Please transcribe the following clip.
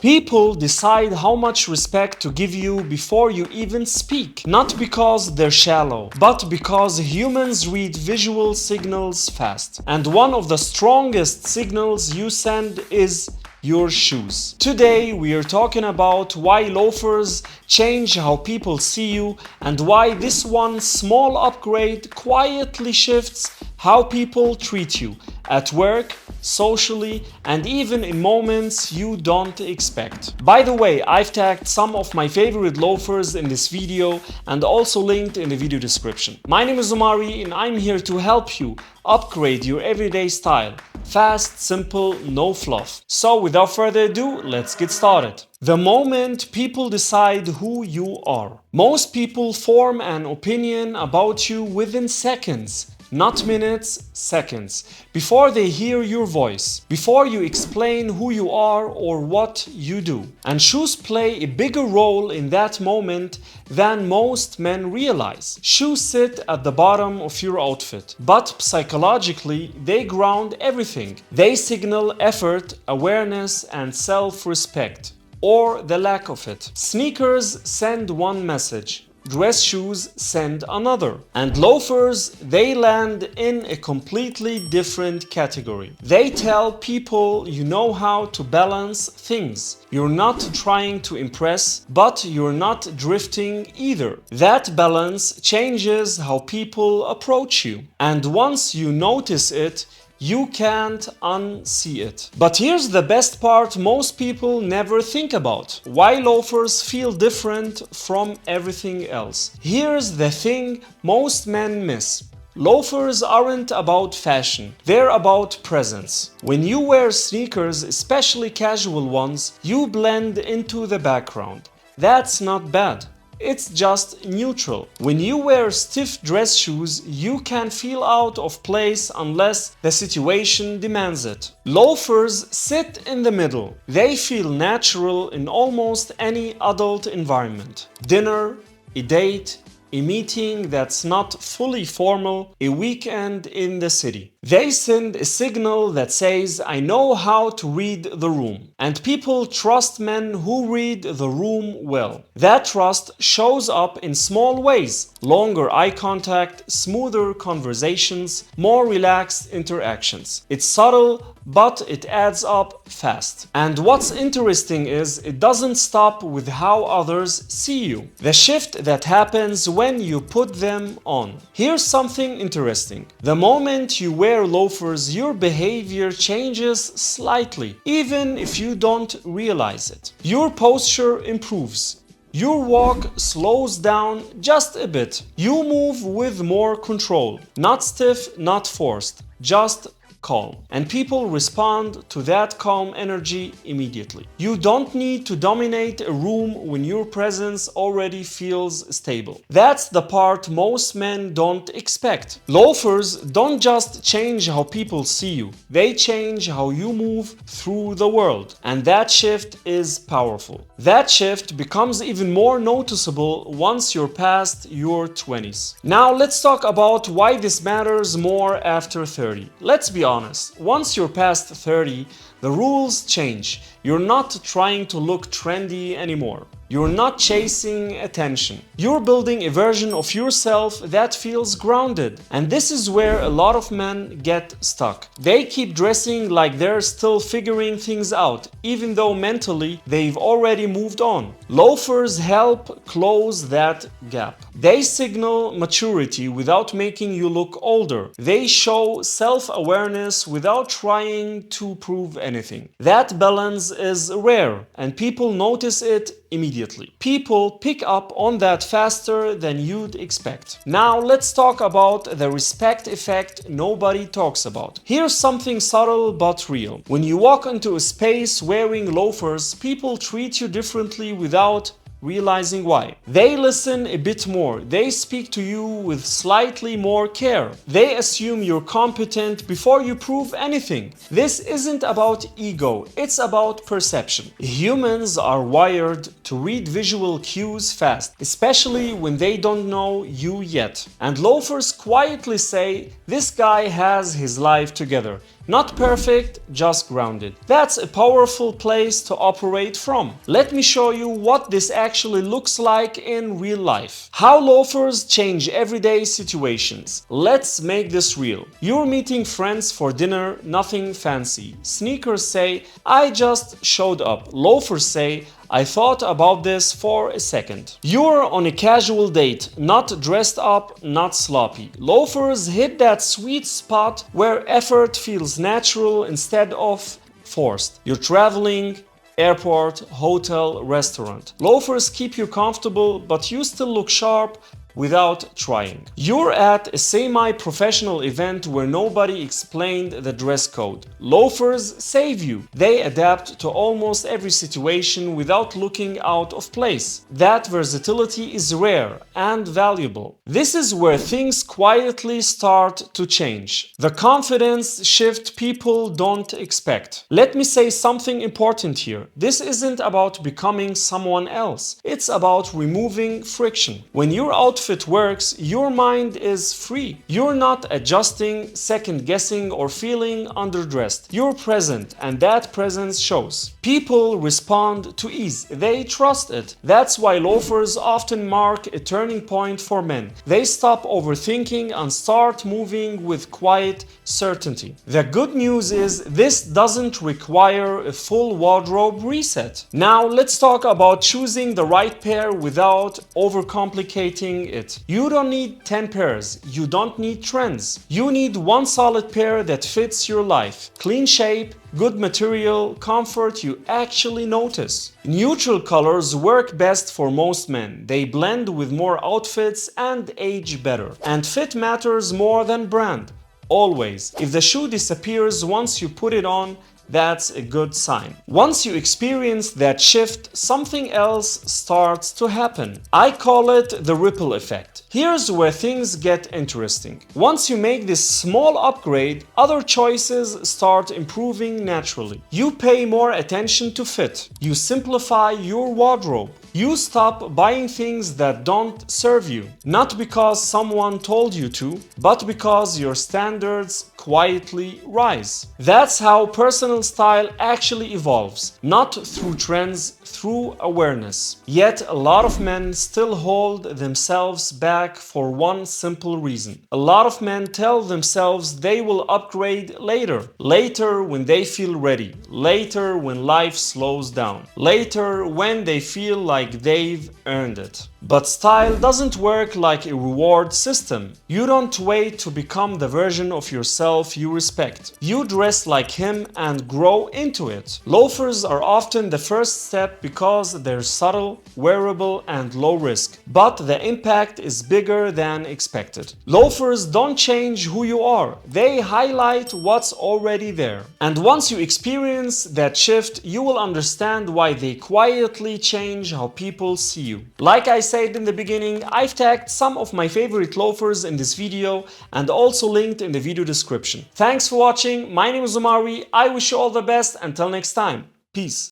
People decide how much respect to give you before you even speak. Not because they're shallow, but because humans read visual signals fast. And one of the strongest signals you send is your shoes. Today we are talking about why loafers change how people see you and why this one small upgrade quietly shifts how people treat you at work, socially, and even in moments you don't expect. By the way, I've tagged some of my favorite loafers in this video and also linked in the video description. My name is Omari and I'm here to help you upgrade your everyday style. Fast, simple, no fluff. So without further ado, let's get started. The moment people decide who you are. Most people form an opinion about you within seconds. Not minutes, seconds. Before they hear your voice, before you explain who you are or what you do. And shoes play a bigger role in that moment than most men realize. Shoes sit at the bottom of your outfit, but psychologically they ground everything. They signal effort, awareness, and self-respect, or the lack of it. Sneakers send one message. Dress shoes send another. And loafers, they land in a completely different category. They tell people you know how to balance things. You're not trying to impress, but you're not drifting either. That balance changes how people approach you. And once you notice it, you can't unsee it. But here's the best part most people never think about. Why loafers feel different from everything else. Here's the thing most men miss. Loafers aren't about fashion, they're about presence. When you wear sneakers, especially casual ones, you blend into the background. That's not bad. It's just neutral. When you wear stiff dress shoes, you can feel out of place unless the situation demands it. Loafers sit in the middle. They feel natural in almost any adult environment. Dinner, a date, a meeting that's not fully formal, a weekend in the city. They send a signal that says, I know how to read the room. And people trust men who read the room well. That trust shows up in small ways. Longer eye contact, smoother conversations, more relaxed interactions. It's subtle, but it adds up fast. And what's interesting is it doesn't stop with how others see you. The shift that happens when you put them on. Here's something interesting. The moment you wear loafers, your behavior changes slightly, even if you don't realize it. Your posture improves. Your walk slows down just a bit. You move with more control. Not stiff, not forced. Just calm. And people respond to that calm energy immediately. You don't need to dominate a room when your presence already feels stable. That's the part most men don't expect. Loafers don't just change how people see you, they change how you move through the world. And that shift is powerful. That shift becomes even more noticeable once you're past your 20s. Now let's talk about why this matters more after 30. Let's be honest, once you're past 30, the rules change. You're not trying to look trendy anymore. You're not chasing attention. You're building a version of yourself that feels grounded. And this is where a lot of men get stuck. They keep dressing like they're still figuring things out, even though mentally they've already moved on. Loafers help close that gap. They signal maturity without making you look older. They show self-awareness without trying to prove anything. That balance is rare, and people notice it immediately. People pick up on that faster than you'd expect. Now let's talk about the respect effect nobody talks about. Here's something subtle but real. When you walk into a space wearing loafers, people treat you differently without realizing why. They listen a bit more. They speak to you with slightly more care. They assume you're competent before you prove anything. This isn't about ego, it's about perception. Humans are wired to read visual cues fast, especially when they don't know you yet. And loafers quietly say, this guy has his life together. Not perfect, just grounded. That's a powerful place to operate from. Let me show you what this actually looks like in real life. How loafers change everyday situations. Let's make this real. You're meeting friends for dinner, nothing fancy. Sneakers say, I just showed up. Loafers say, I thought about this for a second. You're on a casual date, not dressed up, not sloppy. Loafers hit that sweet spot where effort feels natural instead of forced. You're traveling, airport, hotel, restaurant. Loafers keep you comfortable, but you still look sharp without trying. You're at a semi-professional event where nobody explained the dress code. Loafers save you. They adapt to almost every situation without looking out of place. That versatility is rare and valuable. This is where things quietly start to change. The confidence shift people don't expect. Let me say something important here. This isn't about becoming someone else. It's about removing friction. When your outfit works, your mind is free. You're not adjusting, second guessing, or feeling underdressed. You're present, and that presence shows. People respond to ease. They trust it. That's why loafers often mark a turning point for men. They stop overthinking and start moving with quiet certainty. The good news is this doesn't require a full wardrobe reset. Now let's talk about choosing the right pair without overcomplicating it. You don't need 10 pairs. You don't need trends. You need one solid pair that fits your life. Clean shape, good material, comfort you actually notice. Neutral colors work best for most men. They blend with more outfits and age better. And fit matters more than brand. Always. If the shoe disappears once you put it on, that's a good sign. Once you experience that shift, something else starts to happen. I call it the ripple effect. Here's where things get interesting. Once you make this small upgrade, other choices start improving naturally. You pay more attention to fit. You simplify your wardrobe. You stop buying things that don't serve you. Not because someone told you to, but because your standards quietly rise. That's how personal style actually evolves. Not through trends, through awareness. Yet a lot of men still hold themselves back for one simple reason. A lot of men tell themselves they will upgrade later. Later when they feel ready. Later when life slows down. Later when they feel like they've earned it. But style doesn't work like a reward system. You don't wait to become the version of yourself you respect. You dress like him and grow into it. Loafers are often the first step because they're subtle, wearable, and low risk. But the impact is bigger than expected. Loafers don't change who you are. They highlight what's already there. And once you experience that shift, you will understand why they quietly change how people see you. Like I said in the beginning, I've tagged some of my favorite loafers in this video and also linked in the video description. Thanks for watching. My name is Omari. I wish you all the best. Until next time. Peace.